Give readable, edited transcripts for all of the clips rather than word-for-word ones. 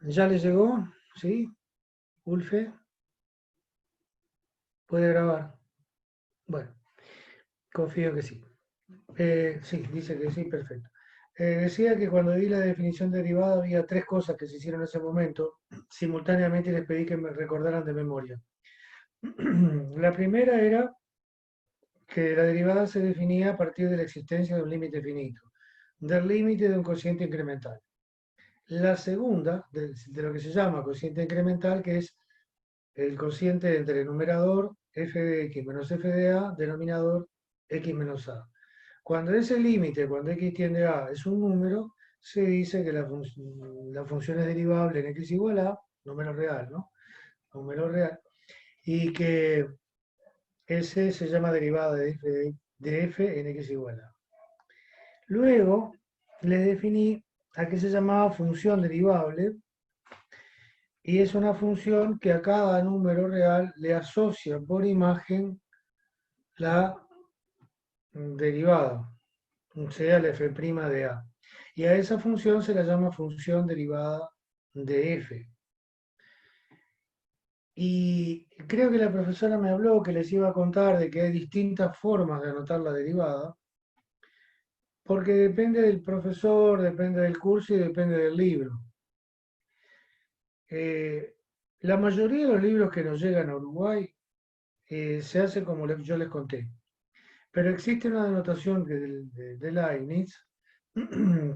¿Ya le llegó? ¿Sí? ¿Ulfe? ¿Puede grabar? Bueno, confío que sí. Sí, dice que sí, perfecto. Decía que cuando di la definición derivada había tres cosas que se hicieron en ese momento, simultáneamente, y les pedí que me recordaran de memoria. La primera era que la derivada se definía a partir de la existencia de un límite finito, del límite de un cociente incremental. La segunda, de lo que se llama cociente incremental, que es el cociente entre el numerador f de x menos f de a, denominador x menos a. Cuando ese límite, cuando x tiende a, es un número, se dice que la función es derivable en x igual a, número real, ¿no? Número real, y que ese se llama derivada de f en x igual a. Luego le definí a qué se llamaba función derivable, y es una función que a cada número real le asocia por imagen la derivada, sea la f' de a. Y a esa función se la llama función derivada de f. Y creo que la profesora me habló que les iba a contar de que hay distintas formas de anotar la derivada, porque depende del profesor, depende del curso y depende del libro. Eh, la mayoría de los libros que nos llegan a Uruguay se hace como yo les conté. Pero existe una denotación de Leibniz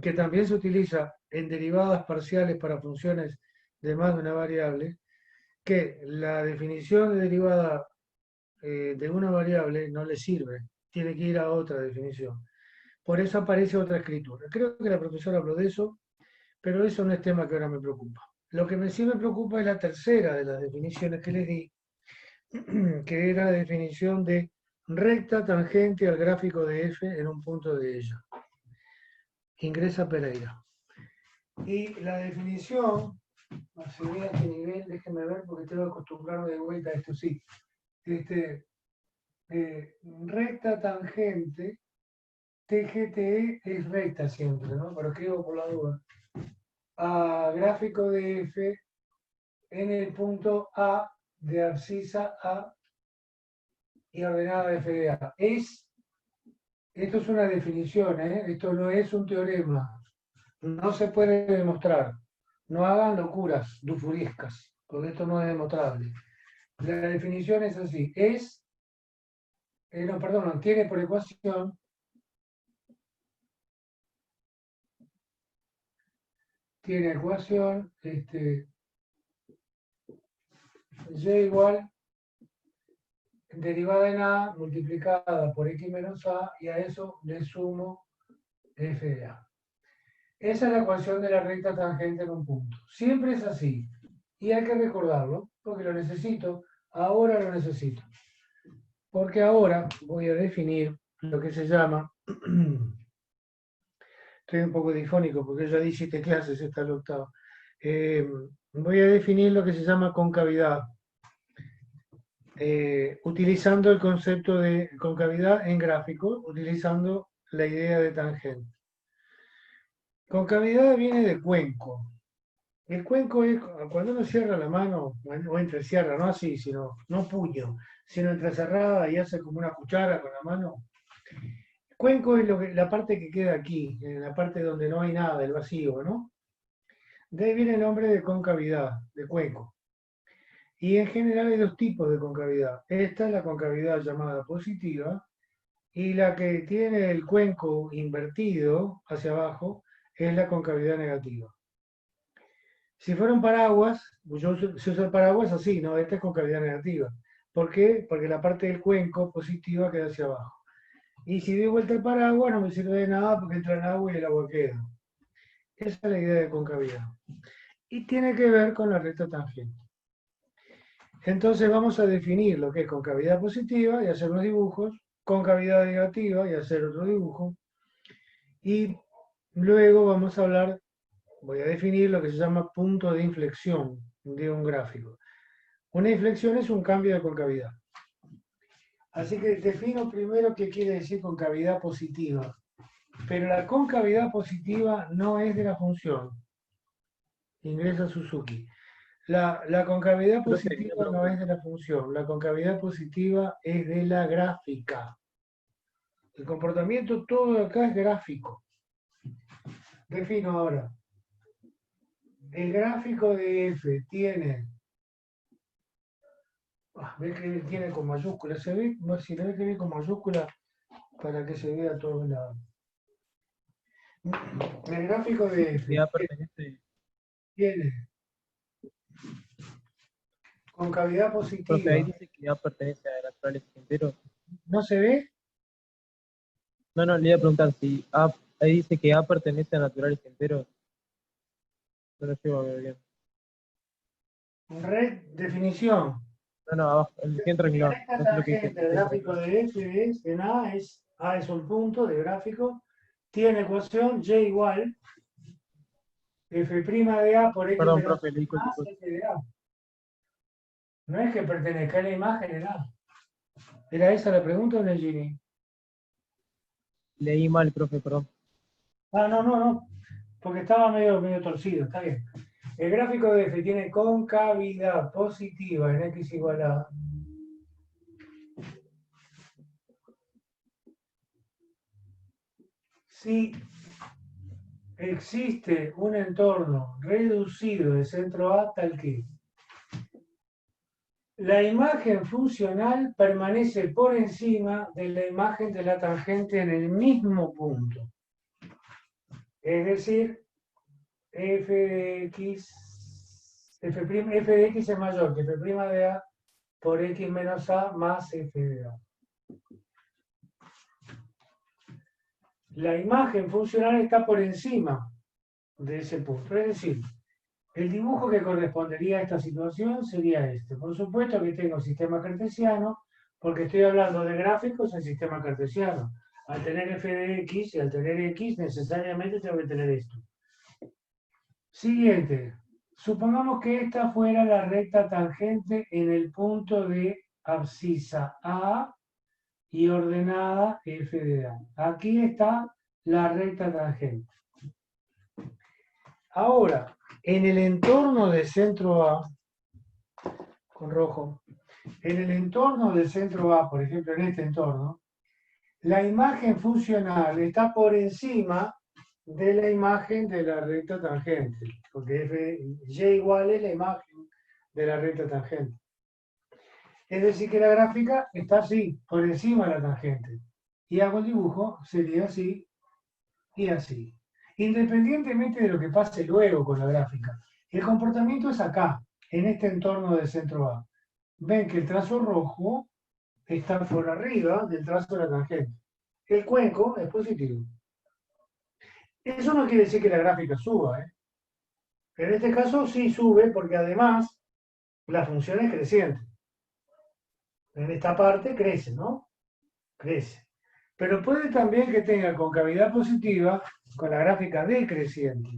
que también se utiliza en derivadas parciales para funciones de más de una variable, que la definición de derivada de una variable no le sirve, tiene que ir a otra definición. Por eso aparece otra escritura. Creo que la profesora habló de eso, pero eso no es tema que ahora me preocupa. Lo que sí me preocupa es la tercera de las definiciones que les di, que era la definición de recta tangente al gráfico de f en un punto de ella. Ingresa Pereira. Y la definición, no sé bien a qué nivel, déjenme ver porque tengo que acostumbrarme de vuelta a esto, sí. Este, recta tangente, TGTE es recta siempre, ¿no? Pero escribo por la duda. A gráfico de f en el punto A de abscisa A y ordenada f de A. Esto es una definición, ¿eh? Esto no es un teorema. No se puede demostrar. No hagan locuras dufuriscas, porque esto no es demostrable. La definición es así. No, perdón, tiene por ecuación y igual derivada en a multiplicada por x menos a, y a eso le sumo f de a. Esa es la ecuación de la recta tangente en un punto. Siempre es así. Y hay que recordarlo, porque lo necesito. Ahora lo necesito. Porque ahora voy a definir lo que se llama, estoy un poco difónico porque ya di 7 clases, esta es la octava. Voy a definir lo que se llama concavidad, utilizando el concepto de concavidad en gráfico, utilizando la idea de tangente. Concavidad viene de cuenco. El cuenco es cuando uno cierra la mano, o entrecierra, no así, sino, no puño, sino entrecerrada y hace como una cuchara con la mano. Cuenco es la parte que queda aquí, en la parte donde no hay nada, el vacío, ¿no? De ahí viene el nombre de concavidad, de cuenco. Y en general hay dos tipos de concavidad. Esta es la concavidad llamada positiva, y la que tiene el cuenco invertido hacia abajo es la concavidad negativa. Si fuera un paraguas, se usa el paraguas así, ¿no? Esta es concavidad negativa. ¿Por qué? Porque la parte del cuenco positiva queda hacia abajo. Y si doy vuelta el paraguas no me sirve de nada porque entra el agua y el agua queda. Esa es la idea de concavidad. Y tiene que ver con la recta tangente. Entonces vamos a definir lo que es concavidad positiva y hacer unos dibujos, concavidad negativa y hacer otro dibujo. Y luego vamos a hablar, voy a definir lo que se llama punto de inflexión de un gráfico. Una inflexión es un cambio de concavidad. Así que defino primero qué quiere decir concavidad positiva. Pero la concavidad positiva no es de la función. Ingresa Suzuki. La concavidad Profe, quería positiva no preguntar. es de la función, la concavidad positiva es de la gráfica. El comportamiento todo acá es gráfico. Defino ahora. El gráfico de f tiene, ve que tiene con mayúscula, se ve, si lo ve que viene con mayúscula para que se vea a todos lados. El gráfico de Que f A pertenece, tiene concavidad profe, ahí positiva. dice que A pertenece a naturales enteros. ¿No se ve? No, no, le iba a preguntar si A, ahí dice que A pertenece a naturales enteros. No lo llevo a ver bien. Red definición. No, no, abajo, en el siguiente La renglón. recta No sé lo que dice en tangente el del siguiente gráfico renglón. de f es en A es un punto de gráfico, tiene ecuación y igual f' de A por x Perdón, menos profe, leí cualquier más cosa. f de A. No es que pertenezca a la imagen en A. ¿Era esa la pregunta o no, Gini? Leí mal, profe, perdón. Ah, no, porque estaba medio torcido, está bien. El gráfico de f tiene concavidad positiva en x igual a si existe un entorno reducido de centro A tal que la imagen funcional permanece por encima de la imagen de la tangente en el mismo punto. Es decir, f de x, f de x es mayor que f' de A por x menos A más f de A. La imagen funcional está por encima de ese punto. Es decir, el dibujo que correspondería a esta situación sería este. Por supuesto que tengo sistema cartesiano, porque estoy hablando de gráficos en sistema cartesiano. Al tener f de x y al tener x, necesariamente tengo que tener esto. Siguiente. Supongamos que esta fuera la recta tangente en el punto de abscisa A y ordenada f de A. Aquí está la recta tangente. Ahora, en el entorno de centro A, con rojo, en el entorno del centro A, por ejemplo, en este entorno, la imagen funcional está por encima de la imagen de la recta tangente, porque y igual es la imagen de la recta tangente. Es decir, que la gráfica está así, por encima de la tangente. Y hago el dibujo, sería así y así. Independientemente de lo que pase luego con la gráfica. El comportamiento es acá, en este entorno del centro A. Ven que el trazo rojo está por arriba del trazo de la tangente. El cuenco es positivo. Eso no quiere decir que la gráfica suba, ¿eh? En este caso sí sube porque además la función es creciente. En esta parte crece, ¿no? Crece. Pero puede también que tenga concavidad positiva con la gráfica decreciente.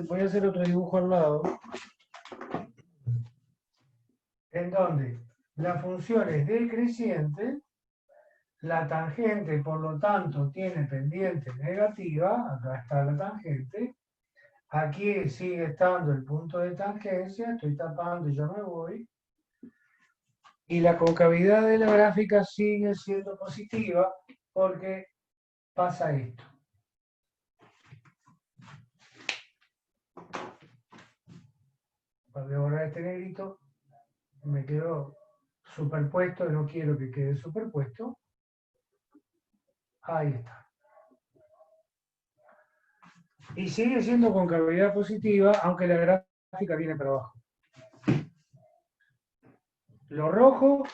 Voy a hacer otro dibujo al lado, en donde la función es decreciente, la tangente, por lo tanto, tiene pendiente negativa, acá está la tangente, aquí sigue estando el punto de tangencia, estoy tapando y ya me voy, y la concavidad de la gráfica sigue siendo positiva porque pasa esto. Voy a borrar este negrito, me quedó superpuesto, no quiero que quede superpuesto. Ahí está. Y sigue siendo concavidad positiva, aunque la gráfica viene para abajo. Lo rojo,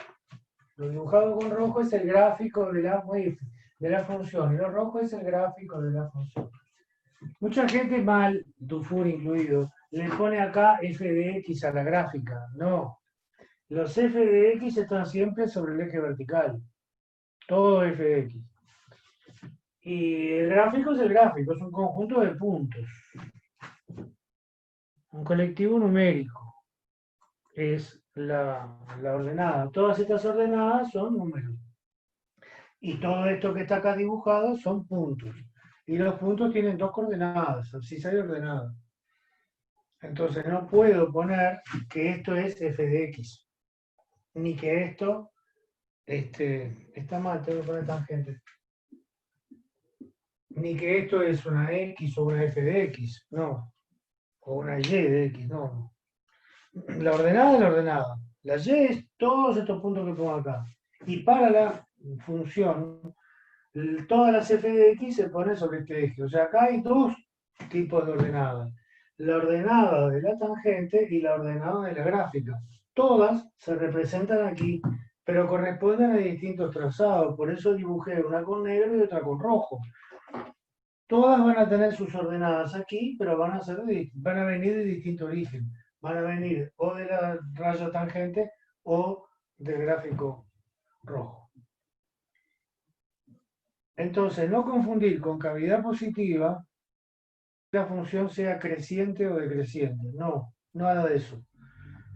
lo dibujado con rojo es el gráfico de la función, y lo rojo es el gráfico de la función. Mucha gente mal, Dufour incluido, le pone acá f de x a la gráfica. No, los f de x están siempre sobre el eje vertical. Todo f de x. Y el gráfico es el gráfico, es un conjunto de puntos. Un colectivo numérico es la ordenada. Todas estas ordenadas son números. Y todo esto que está acá dibujado son puntos. Y los puntos tienen dos coordenadas, abscisa y ordenada. Entonces no puedo poner que esto es f de x, ni que esto está mal, tengo que poner tangente, ni que esto es una x o una f de x, no, o una y de x, no. La ordenada es la ordenada. La y es todos estos puntos que pongo acá. Y para la función, todas las f de x se ponen sobre este eje. O sea, acá hay dos tipos de ordenadas. La ordenada de la tangente y la ordenada de la gráfica. Todas se representan aquí, pero corresponden a distintos trazados. Por eso dibujé una con negro y otra con rojo. Todas van a tener sus ordenadas aquí, pero van a venir de distinto origen. Van a venir o de la raya tangente o del gráfico rojo. Entonces, no confundir con cavidad positiva la función sea creciente o decreciente. No, nada de eso.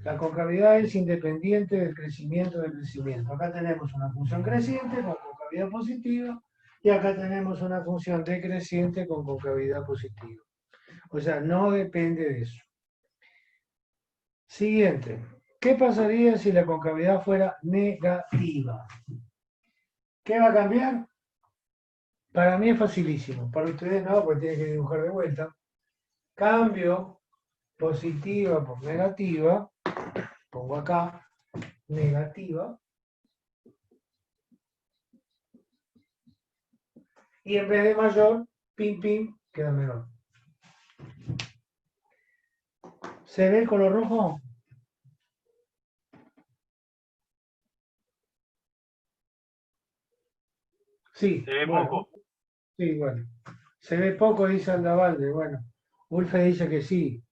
La concavidad es independiente del crecimiento del crecimiento. Acá tenemos una función creciente con concavidad positiva y acá tenemos una función decreciente con concavidad positiva. O sea, no depende de eso. Siguiente. ¿Qué pasaría si la concavidad fuera negativa? ¿Qué va a cambiar? Para mí es facilísimo. Para ustedes no, porque tienen que dibujar de vuelta. Cambio positiva por negativa. Pongo acá negativa. Y en vez de mayor, pim, pim, queda menor. ¿Se ve el color rojo? Sí, Se ve bueno, poco. sí, bueno. Se ve poco, dice Aldavalde. Bueno, Ulfe dice que sí.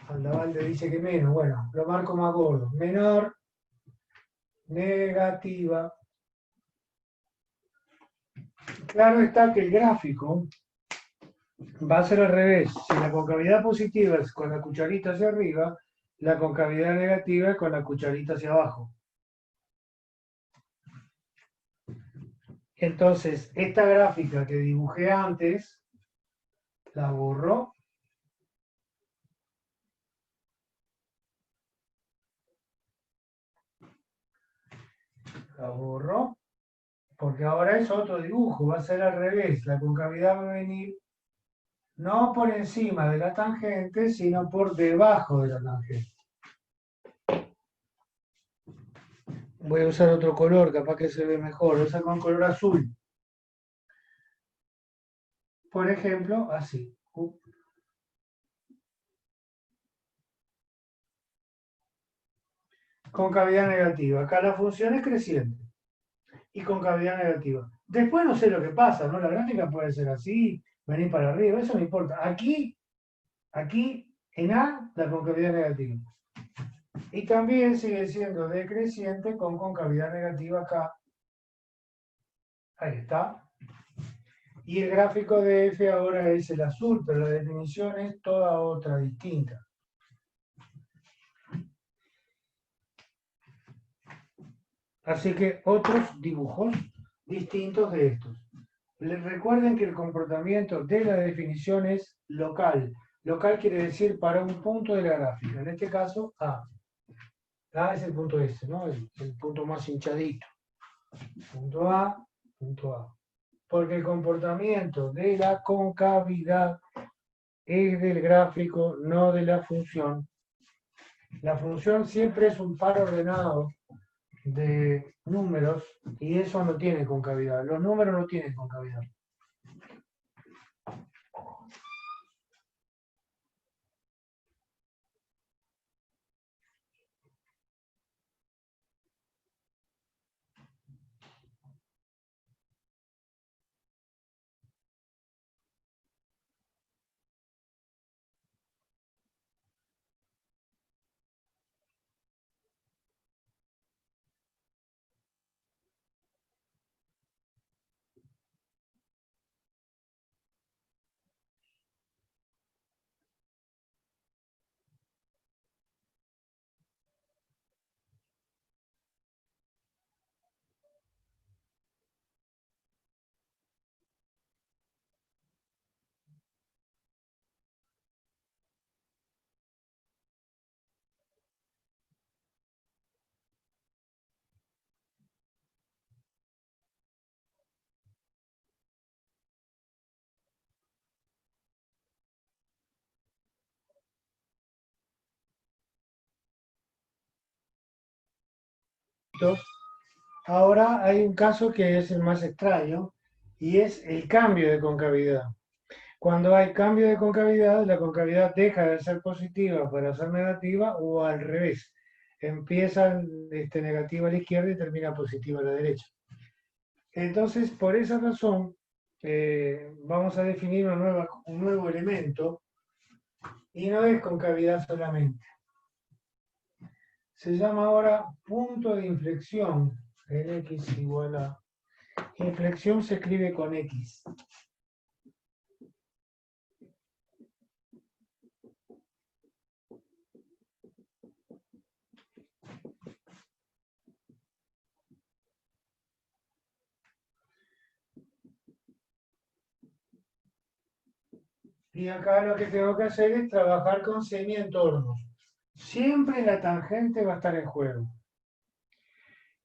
Aldavalde dice que menos. Bueno, lo marco más gordo. Menor, negativa. Claro está que el gráfico va a ser al revés. Si la concavidad positiva es con la cucharita hacia arriba, la concavidad negativa es con la cucharita hacia abajo. Entonces, esta gráfica que dibujé antes, la borro. La borro. Porque ahora es otro dibujo, va a ser al revés. La concavidad va a venir no por encima de la tangente, sino por debajo de la tangente. Voy a usar otro color, capaz que se ve mejor. Voy a usar con color azul. Por ejemplo, así. Concavidad negativa. Acá la función es creciente. Y concavidad negativa. Después no sé lo que pasa, ¿no? La gráfica puede ser así, venir para arriba, eso no importa. Aquí, en A, la concavidad negativa. Y también sigue siendo decreciente con concavidad negativa acá. Ahí está. Y el gráfico de F ahora es el azul, pero la definición es toda otra, distinta. Así que otros dibujos distintos de estos. Les recuerden que el comportamiento de la definición es local. Local quiere decir para un punto de la gráfica. En este caso, A. A es el punto S, ¿no? El punto más hinchadito. Punto A, punto A. Porque el comportamiento de la concavidad es del gráfico, no de la función. La función siempre es un par ordenado de números y eso no tiene concavidad. Los números no tienen concavidad. efectos, ahora hay un caso que es el más extraño, y es el cambio de concavidad. Cuando hay cambio de concavidad, la concavidad deja de ser positiva para ser negativa o al revés. Empieza negativa a la izquierda y termina positiva a la derecha. Entonces, por esa razón, vamos a definir un nuevo elemento y no es concavidad solamente. Se llama ahora punto de inflexión en x igual a... Inflexión se escribe con x. Y acá lo que tengo que hacer es trabajar con semientornos. Siempre la tangente va a estar en juego.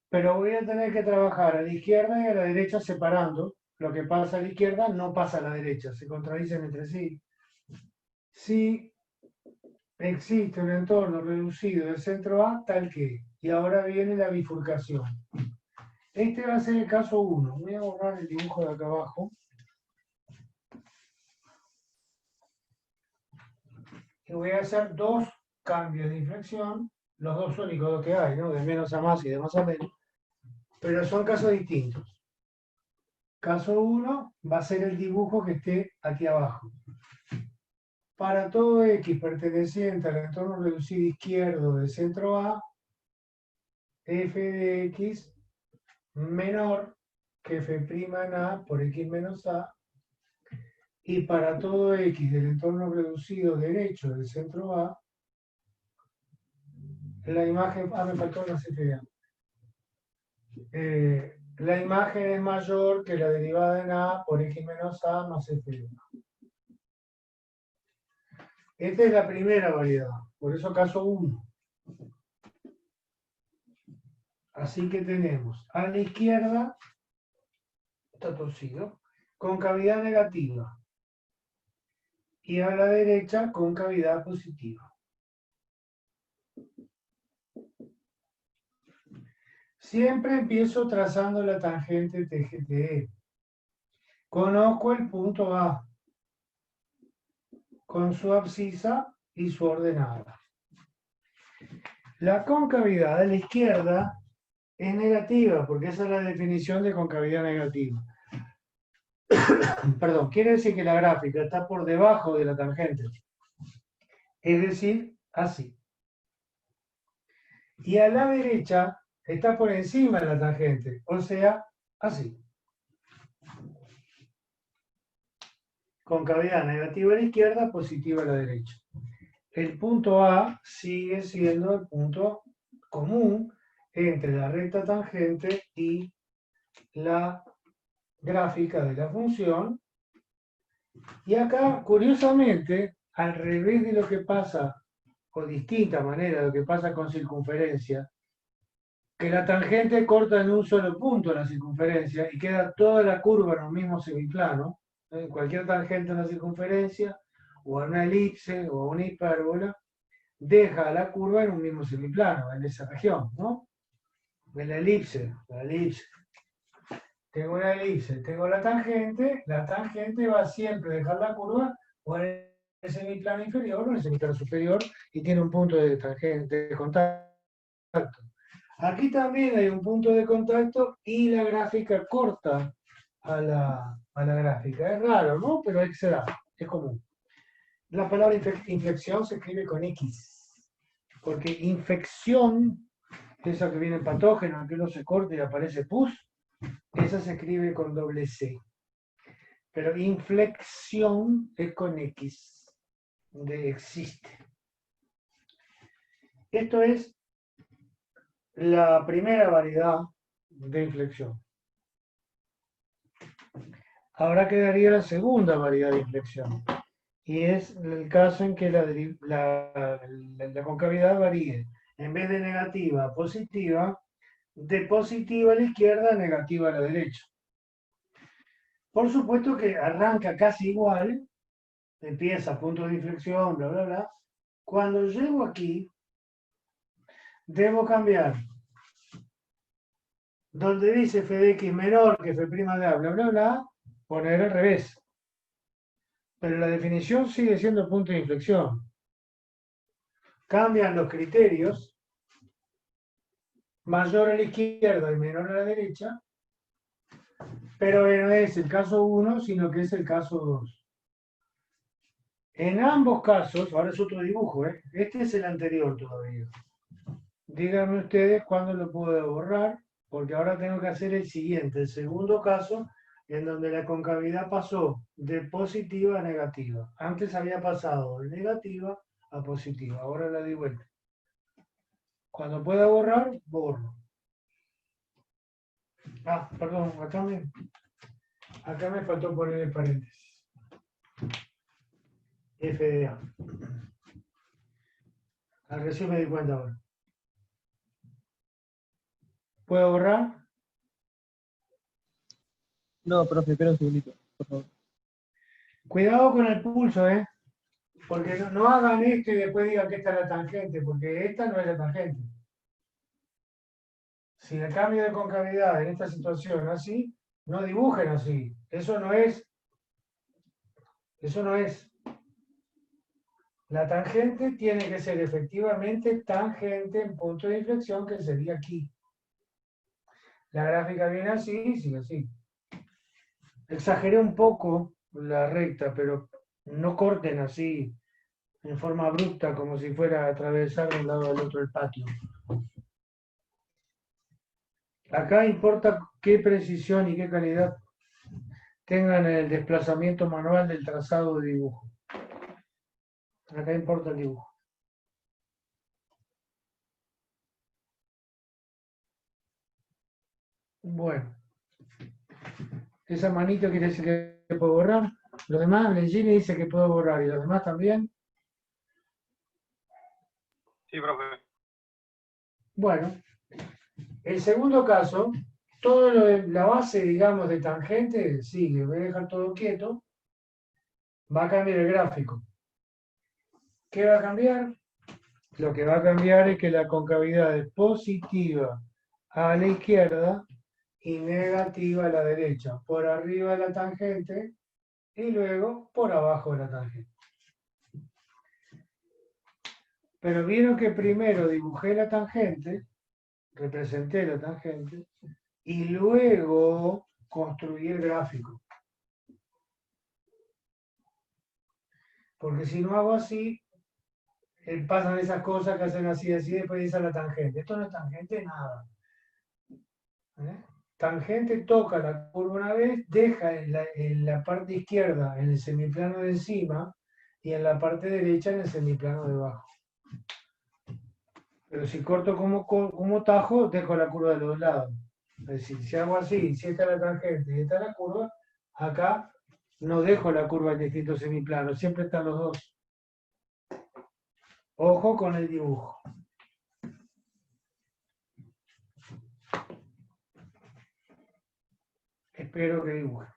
Pero voy a tener que trabajar a la izquierda y a la derecha separando. Lo que pasa a la izquierda no pasa a la derecha, se contradicen entre sí. Si existe un entorno reducido del centro A, tal que. Y ahora viene la bifurcación. Este va a ser el caso 1. Voy a borrar el dibujo de acá abajo. Y voy a hacer dos cambios de inflexión, los dos únicos que hay, ¿no? De menos a más y de más a menos, pero son casos distintos. Caso 1 va a ser el dibujo que esté aquí abajo. Para todo X perteneciente al entorno reducido izquierdo del centro A, f de X menor que f' en A por X menos A, y para todo X del entorno reducido derecho del centro A, la imagen, me faltó una CFA. La imagen es mayor que la derivada en A por X menos A más F de A. Esta es la primera variedad, por eso caso 1. Así que tenemos a la izquierda, está torcido, concavidad negativa, y a la derecha concavidad positiva. Siempre empiezo trazando la tangente TGTE. Conozco el punto A con su abscisa y su ordenada. La concavidad a la izquierda es negativa, porque esa es la definición de concavidad negativa. Perdón, quiere decir que la gráfica está por debajo de la tangente. Es decir, así. Y a la derecha está por encima de la tangente, o sea, así. Concavidad negativa a la izquierda, positiva a la derecha. El punto A sigue siendo el punto común entre la recta tangente y la gráfica de la función. Y acá, curiosamente, al revés de lo que pasa, o distinta manera de lo que pasa con circunferencia, que la tangente corta en un solo punto la circunferencia y queda toda la curva en un mismo semiplano, en cualquier tangente en la circunferencia, o en una elipse, o una hipérbola, deja la curva en un mismo semiplano, en esa región, ¿no? En la elipse. Tengo una elipse, tengo la tangente va siempre a dejar la curva o en el semiplano inferior o en el semiplano superior y tiene un punto de tangente, de contacto. Aquí también hay un punto de contacto y la gráfica corta a la gráfica. Es raro, ¿no? Pero ahí se da, es común. La palabra inflexión se escribe con X, porque infección, esa que viene en patógeno, que uno se corta y aparece pus, esa se escribe con doble C. Pero inflexión es con X, de existe. Esto es la primera variedad de inflexión. Ahora quedaría la segunda variedad de inflexión. Y es el caso en que la concavidad varíe. En vez de negativa a positiva, de positiva a la izquierda a negativa a la derecha. Por supuesto que arranca casi igual, empieza punto de inflexión, bla, bla, bla. Cuando llego aquí, debo cambiar donde dice f de x menor que f' de a, bla, bla, bla, poner al revés. Pero la definición sigue siendo punto de inflexión. Cambian los criterios, mayor a la izquierda y menor a la derecha, pero no es el caso 1, sino que es el caso 2. En ambos casos, ahora es otro dibujo, ¿eh? Este es el anterior todavía. Díganme ustedes cuándo lo puedo borrar, porque ahora tengo que hacer el siguiente, el segundo caso, en donde la concavidad pasó de positiva a negativa. Antes había pasado de negativa a positiva, ahora la di vuelta. Cuando pueda borrar, borro. Ah, perdón, acá me faltó poner el paréntesis. FDA. Recién me di cuenta ahora. ¿Puedo borrar? No, profe, espera un segundito, por favor. Cuidado con el pulso, ¿eh? Porque no hagan esto y después digan que esta es la tangente, porque esta no es la tangente. Si el cambio de concavidad en esta situación así, no dibujen así. Eso no es. Eso no es. La tangente tiene que ser efectivamente tangente en punto de inflexión, que sería aquí. La gráfica viene así, sigue así. Exageré un poco la recta, pero no corten así en forma abrupta como si fuera a atravesar de un lado al otro el patio. Acá importa qué precisión y qué calidad tengan en el desplazamiento manual del trazado de dibujo. Acá importa el dibujo. Bueno, esa manito quiere decir que puedo borrar. Los demás, Leggini dice que puedo borrar y los demás también. Sí, profe. Bueno, el segundo caso, todo la base, digamos, de tangente sigue. Voy a dejar todo quieto. Va a cambiar el gráfico. ¿Qué va a cambiar? Lo que va a cambiar es que la concavidad es positiva a la izquierda y negativa a la derecha, por arriba de la tangente y luego por abajo de la tangente. Pero vieron que primero dibujé la tangente, representé la tangente, y luego construí el gráfico. Porque si no hago así, pasan esas cosas que hacen así, así, después dice la tangente. Esto no es tangente, nada. ¿Eh? Tangente toca la curva una vez, deja en la parte izquierda en el semiplano de encima y en la parte derecha en el semiplano de abajo. Pero si corto como tajo, dejo la curva de los lados. Es decir, si hago así, si esta es la tangente y esta es la curva, acá no dejo la curva en distintos semiplanos, siempre están los dos. Ojo con el dibujo. Espero que dibuje.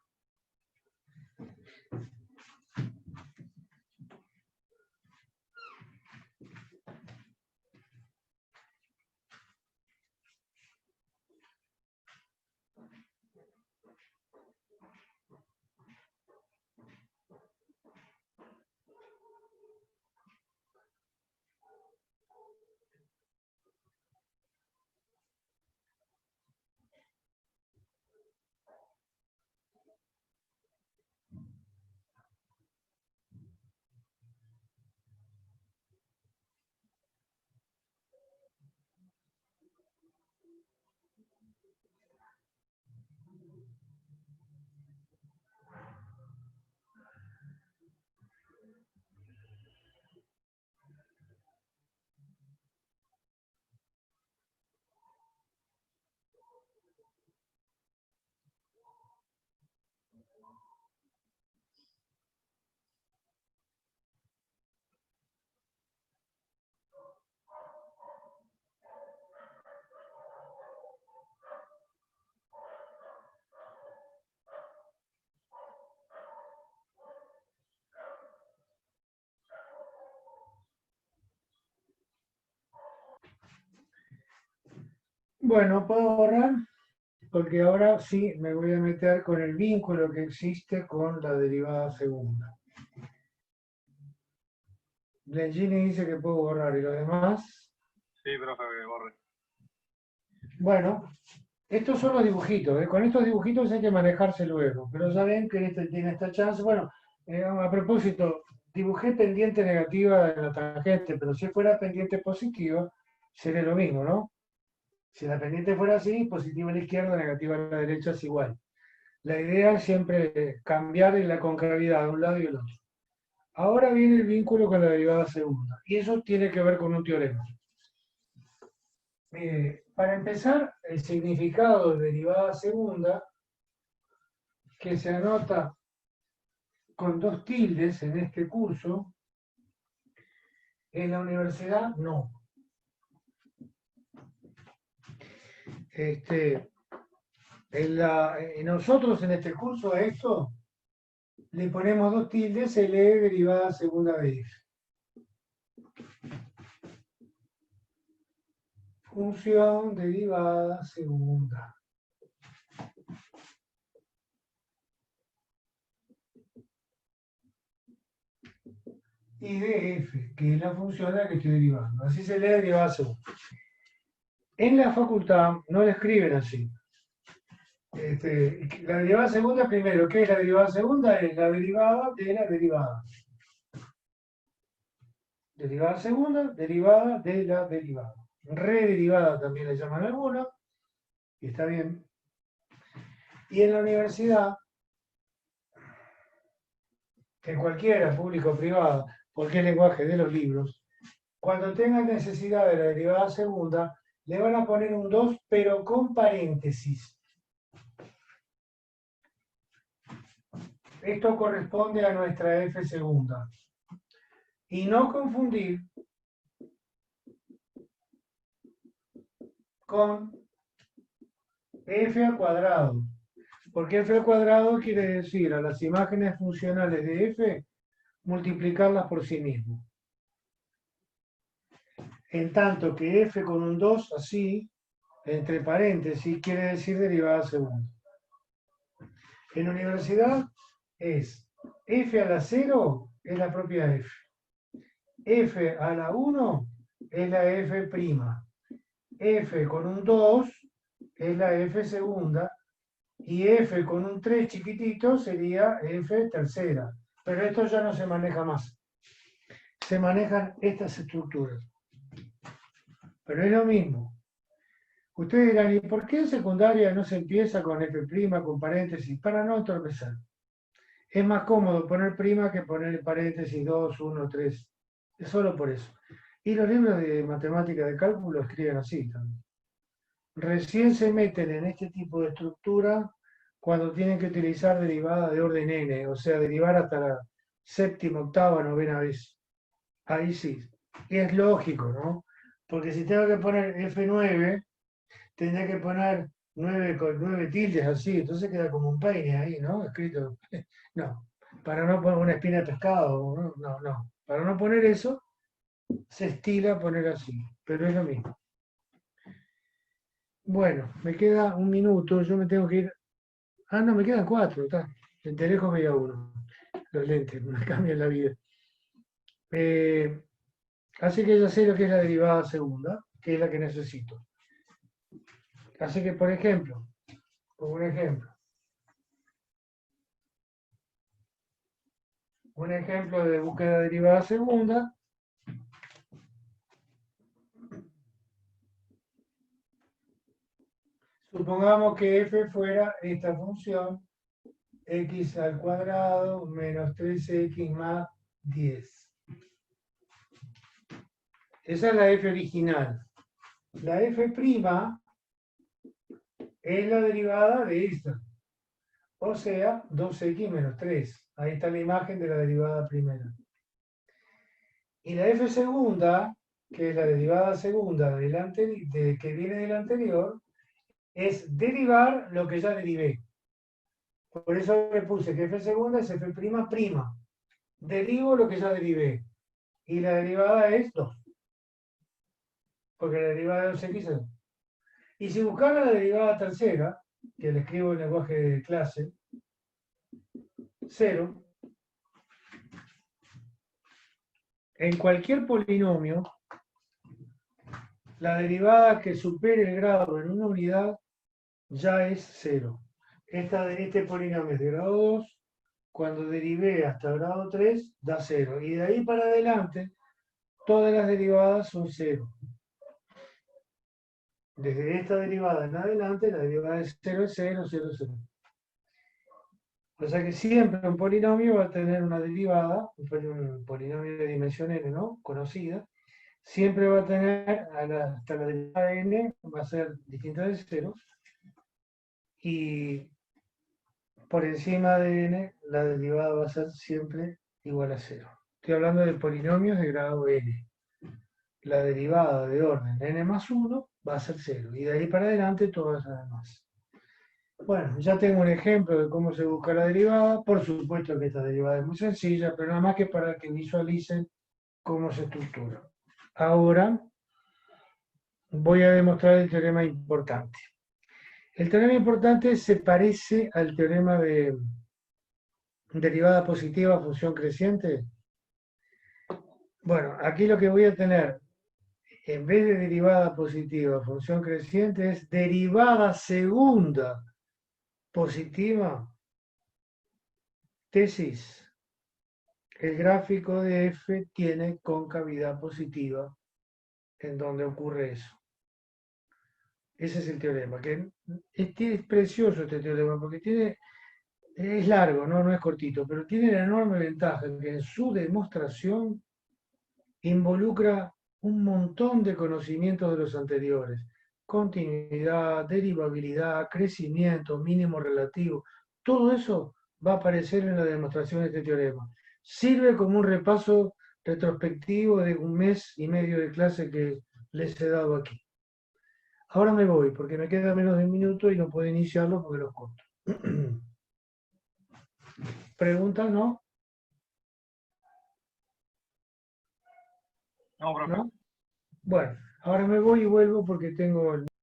Bueno, ¿puedo borrar? porque ahora sí me voy a meter con el vínculo que existe con la derivada segunda. Lengini dice que puedo borrar y lo demás. Sí, profe, que borre. Bueno, estos son los dibujitos. Con estos dibujitos hay que manejarse luego. Pero ya ven que este tiene esta chance. Bueno, a propósito, dibujé pendiente negativa de la tangente, pero si fuera pendiente positiva, sería lo mismo, ¿no? Si la pendiente fuera así, positiva a la izquierda, negativa a la derecha es igual. La idea es siempre cambiar la concavidad de un lado y el otro. Ahora viene el vínculo con la derivada segunda. Y eso tiene que ver con un teorema. Para empezar, el significado de derivada segunda, que se anota con 2 tildes en este curso, en la universidad no. Nosotros en este curso a esto le ponemos 2 tildes, se lee derivada segunda de f. Función derivada segunda. Y de f, que es la función de la que estoy derivando. Así se lee derivada segunda. En la facultad no la escriben así. La derivada segunda primero. ¿Qué es la derivada segunda? Es la derivada de la derivada. Derivada segunda, derivada de la derivada. Rederivada también le llaman algunos. Y está bien. Y en la universidad, en cualquiera, público o privada, porque es el lenguaje de los libros, cuando tengan necesidad de la derivada segunda, le van a poner un 2, pero con paréntesis. Esto corresponde a nuestra f segunda. Y no confundir con f al cuadrado. Porque f al cuadrado quiere decir a las imágenes funcionales de f multiplicarlas por sí mismo. En tanto que f con un 2 así, entre paréntesis, quiere decir derivada segunda. En universidad es f a la 0 es la propia f. F a la 1 es la f'. F con un 2 es la f segunda. Y f con un 3 chiquitito sería f tercera. Pero esto ya no se maneja más. Se manejan estas estructuras. Pero es lo mismo. Ustedes dirán, ¿y por qué en secundaria no se empieza con f', con paréntesis? Para no entorpecer. Es más cómodo poner prima que poner paréntesis 2, 1, 3. Es solo por eso. Y los libros de matemática de cálculo escriben así también. Recién se meten en este tipo de estructura cuando tienen que utilizar derivada de orden n, o sea, derivar hasta la séptima, octava, novena vez. Ahí sí. Y es lógico, ¿no? Porque si tengo que poner F9, tendría que poner 9 con 9 tildes así, entonces queda como un peine ahí, ¿no? Escrito. No, para no poner una espina de pescado, no. Para no poner eso, se estila poner así, pero es lo mismo. Bueno, me queda un minuto, yo me tengo que ir. Ah, no, me quedan 4, está. De lejos veía uno. Los lentes, me cambian la vida. Así que ya sé lo que es la derivada segunda, que es la que necesito. Así que, por ejemplo, como un ejemplo de búsqueda de derivada segunda, supongamos que f fuera esta función x al cuadrado menos 3x más 10. Esa es la f original. La f' es la derivada de esta. O sea, 2x menos 3. Ahí está la imagen de la derivada primera. Y la f segunda, que es la derivada segunda que viene del anterior, es derivar lo que ya derivé. Por eso le puse que f segunda es f''. Derivo lo que ya derivé. Y la derivada es 2. Porque la derivada de 2x es 2. Y si buscara la derivada tercera, que le escribo en lenguaje de clase, 0, en cualquier polinomio, la derivada que supere el grado en una unidad ya es 0. Este polinomio es de grado 2, cuando derivé hasta el grado 3, da 0. Y de ahí para adelante, todas las derivadas son 0. Desde esta derivada en adelante, la derivada de 0 es 0, 0, 0. O sea que siempre un polinomio va a tener una derivada, un polinomio de dimensión n, ¿no? Conocida, siempre va a tener, hasta la derivada de n, va a ser distinta de 0, y por encima de n, la derivada va a ser siempre igual a 0. Estoy hablando de polinomios de grado n. La derivada de orden n más 1 va a ser 0, y de ahí para adelante todas las demás. Bueno, ya tengo un ejemplo de cómo se busca la derivada. Por supuesto que esta derivada es muy sencilla, pero nada más que para que visualicen cómo se estructura. Ahora voy a demostrar el teorema importante. El teorema importante se parece al teorema de derivada positiva, función creciente. Bueno, aquí lo que voy a tener, en vez de derivada positiva, función creciente, es derivada segunda positiva, tesis. El gráfico de f tiene concavidad positiva en donde ocurre eso. Ese es el teorema, que es precioso este teorema porque es largo, ¿no? No es cortito, pero tiene la enorme ventaja que en su demostración involucra un montón de conocimientos de los anteriores. Continuidad, derivabilidad, crecimiento, mínimo relativo. Todo eso va a aparecer en la demostración de este teorema. Sirve como un repaso retrospectivo de un mes y medio de clase que les he dado aquí. Ahora me voy porque me queda menos de un minuto y no puedo iniciarlo porque los corto. ¿Preguntas, no? No, profe. ¿No? Bueno, ahora me voy y vuelvo porque tengo el